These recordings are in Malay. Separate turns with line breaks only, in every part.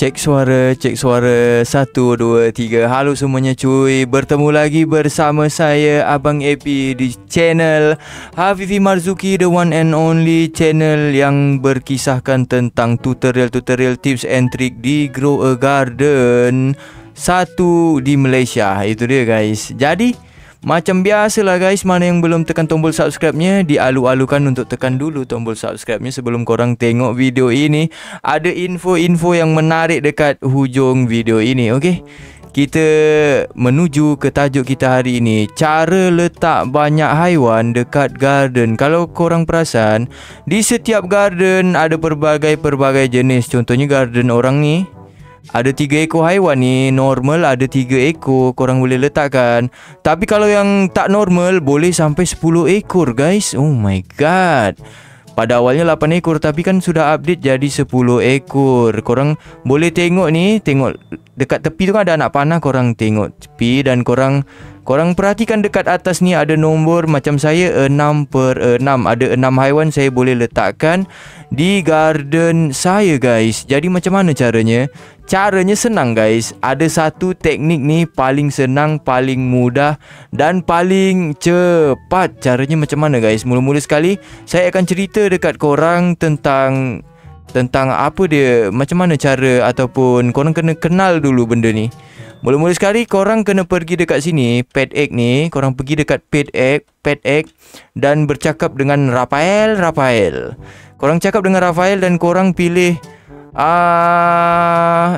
Cek suara 1, 2, 3. Halo semuanya cuy, bertemu lagi bersama saya Abang AP di channel Hafifi Marzuki, the one and only channel yang berkisahkan tentang tutorial tips and trick di grow a garden satu di Malaysia. Itu dia guys. Jadi macam biasalah guys, mana yang belum tekan tombol subscribe-nya, dialu-alukan untuk tekan dulu tombol subscribe-nya sebelum korang tengok video ini. Ada info-info yang menarik dekat hujung video ini, okey? Kita menuju ke tajuk kita hari ini, cara letak banyak haiwan dekat garden. Kalau korang perasan, di setiap garden ada pelbagai jenis. Contohnya garden orang ni ada 3 ekor haiwan ni. Normal ada 3 ekor korang boleh letakkan. Tapi kalau yang tak normal boleh sampai 10 ekor guys. Oh my god. Pada awalnya 8 ekor tapi kan sudah update jadi 10 ekor. Korang boleh tengok ni, tengok dekat tepi tu kan ada anak panah, korang tengok tepi dan korang perhatikan dekat atas ni ada nombor. Macam saya 6/6. Ada 6 haiwan saya boleh letakkan di garden saya guys. Jadi macam mana caranya? Caranya senang guys. Ada satu teknik ni paling senang, paling mudah dan paling cepat. Caranya macam mana guys? Mula-mula sekali saya akan cerita dekat korang tentang apa dia, macam mana cara, ataupun korang kena kenal dulu benda ni. Mula-mula sekali korang kena pergi dekat sini, Pet Egg ni. Korang pergi dekat Pet Egg dan bercakap dengan Rafael. Korang cakap dengan Rafael dan korang pilih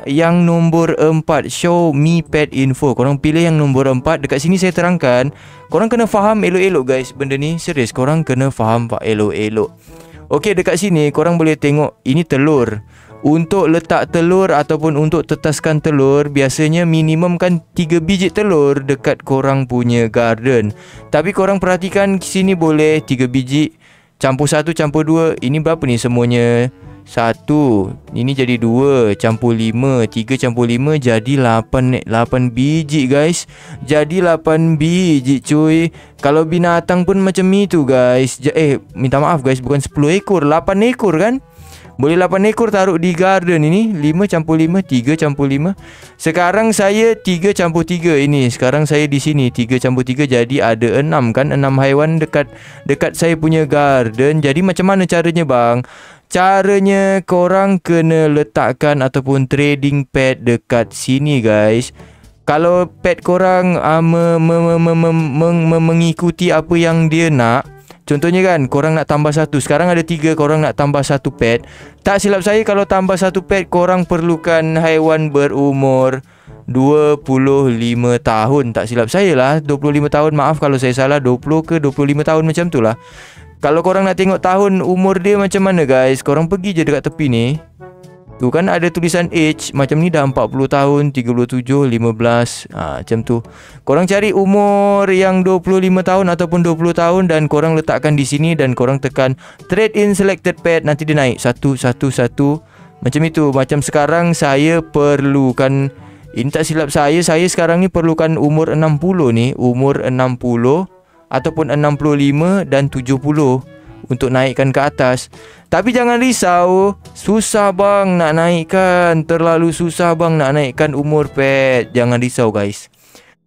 yang nombor 4, show me pet info. Korang pilih yang nombor 4. Dekat sini saya terangkan, korang kena faham elok-elok guys benda ni. Serius, korang kena faham elok-elok. Okey, dekat sini korang boleh tengok ini telur. Untuk letak telur ataupun untuk tetaskan telur, biasanya minimum kan 3 biji telur dekat korang punya garden. Tapi korang perhatikan sini boleh 3 biji, campur 1, campur 2. Ini berapa ni semuanya? 1. Ini jadi 2, campur 5. 3 campur 5 jadi 8 biji guys. Jadi 8 biji cuy. Kalau binatang pun macam itu guys. Minta maaf guys, bukan 10 ekor, 8 ekor kan? Boleh 8 ekor taruh di garden ini. 5 campur 5, 3 campur 5. Sekarang saya 3 campur 3 ini. Sekarang saya di sini 3 campur 3 jadi ada 6 kan? 6 haiwan dekat saya punya garden. Jadi macam mana caranya bang? Caranya korang kena letakkan ataupun trading pet dekat sini guys. Kalau pet korang mengikuti apa yang dia nak, contohnya kan korang nak tambah 1, sekarang ada 3, korang nak tambah 1 pet. Tak silap saya kalau tambah 1 pet korang perlukan haiwan berumur 25 tahun. Tak silap saya lah 25 tahun. Maaf kalau saya salah, 20 ke 25 tahun macam tu lah. Kalau korang nak tengok tahun umur dia macam mana guys, korang pergi je dekat tepi ni. Tu kan ada tulisan age. Macam ni dah 40 tahun, 37, 15, macam tu. Korang cari umur yang 25 tahun ataupun 20 tahun dan korang letakkan di sini dan korang tekan trade in selected pet. Nanti dia naik 1, 1, 1. Macam itu. Macam sekarang saya perlukan, ini tak silap saya sekarang ni perlukan umur 60 ni. Umur 60 ataupun 65 dan 70 untuk naikkan ke atas. Tapi jangan risau, susah bang nak naikkan, terlalu susah bang nak naikkan umur pet. Jangan risau guys.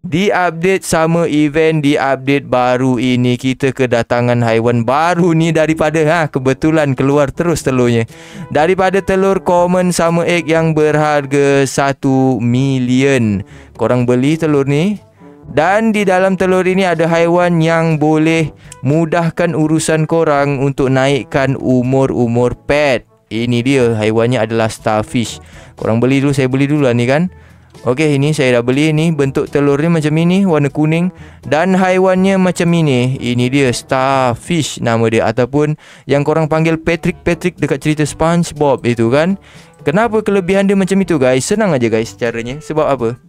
Di update summer event, di update baru ini, kita kedatangan haiwan baru ni daripada kebetulan keluar terus telurnya. Daripada telur common summer egg yang berharga 1 million. Korang beli telur ni. Dan di dalam telur ini ada haiwan yang boleh mudahkan urusan korang untuk naikkan umur pet. Ini dia, haiwannya adalah starfish. Korang beli dulu, saya beli dulu lah ni kan. Okey, ini saya dah beli ni. Bentuk telurnya macam ini, warna kuning. Dan haiwannya macam ini. Ini dia, starfish nama dia. Ataupun yang korang panggil Patrick dekat cerita SpongeBob itu kan. Kenapa kelebihan dia macam itu guys? Senang aja guys caranya. Sebab apa?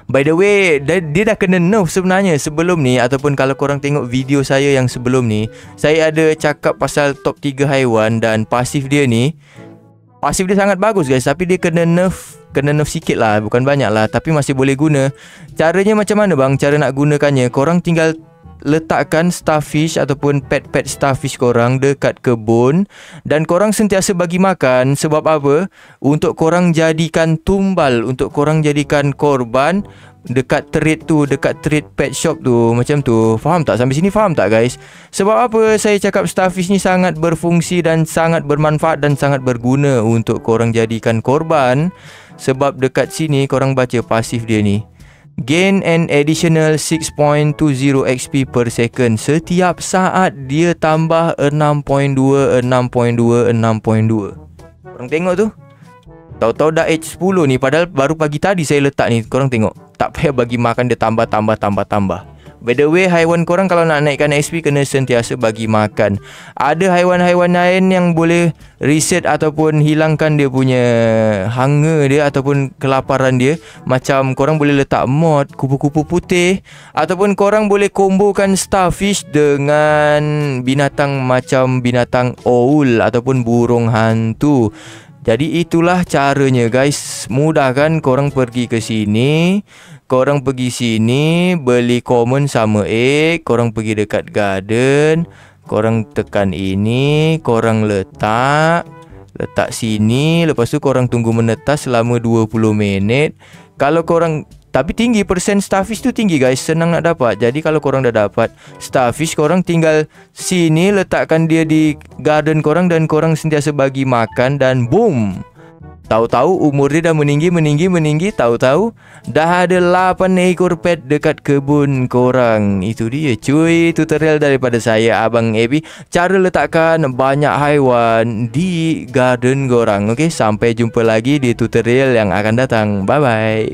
By the way, dia dah kena nerf sebenarnya sebelum ni. Ataupun kalau korang tengok video saya yang sebelum ni, saya ada cakap pasal top 3 haiwan. Dan pasif dia ni, pasif dia sangat bagus guys. Tapi dia kena nerf sikit lah, bukan banyak lah, tapi masih boleh guna. Caranya macam mana bang? Cara nak gunakannya, korang tinggal letakkan starfish ataupun pet-pet starfish korang dekat kebun dan korang sentiasa bagi makan. Sebab apa? Untuk korang jadikan tumbal, untuk korang jadikan korban dekat trade tu, dekat trade pet shop tu. Macam tu. Faham tak? Sampai sini faham tak guys? Sebab apa saya cakap starfish ni sangat berfungsi dan sangat bermanfaat dan sangat berguna untuk korang jadikan korban? Sebab dekat sini korang baca pasif dia ni, gain an additional 6.20 XP per second. Setiap saat dia tambah 6.2, 6.2, 6.2. Korang tengok tu, tahu-tahu dah age 10 ni. Padahal baru pagi tadi saya letak ni. Korang tengok, tak payah bagi makan dia tambah. By the way, haiwan korang kalau nak naikkan XP kena sentiasa bagi makan. Ada haiwan-haiwan lain yang boleh reset ataupun hilangkan dia punya hunger dia ataupun kelaparan dia. Macam korang boleh letak mod kupu-kupu putih, ataupun korang boleh kombokan starfish dengan binatang macam binatang owl ataupun burung hantu. Jadi itulah caranya guys. Mudah kan? Korang pergi ke sini, korang pergi sini, beli common sama egg, korang pergi dekat garden, korang tekan ini, korang letak sini. Lepas tu korang tunggu menetas selama 20 minit. Kalau korang, tapi tinggi persen starfish tu tinggi guys, senang nak dapat. Jadi kalau korang dah dapat starfish, korang tinggal sini, letakkan dia di garden korang dan korang sentiasa bagi makan dan boom, tahu-tahu umur dia dah meninggi. Tahu-tahu dah ada 8 ekor pet dekat kebun korang. Itu dia cuy, tutorial daripada saya Abang Abi, cara letakkan banyak haiwan di garden korang. Okey, sampai jumpa lagi di tutorial yang akan datang. Bye bye.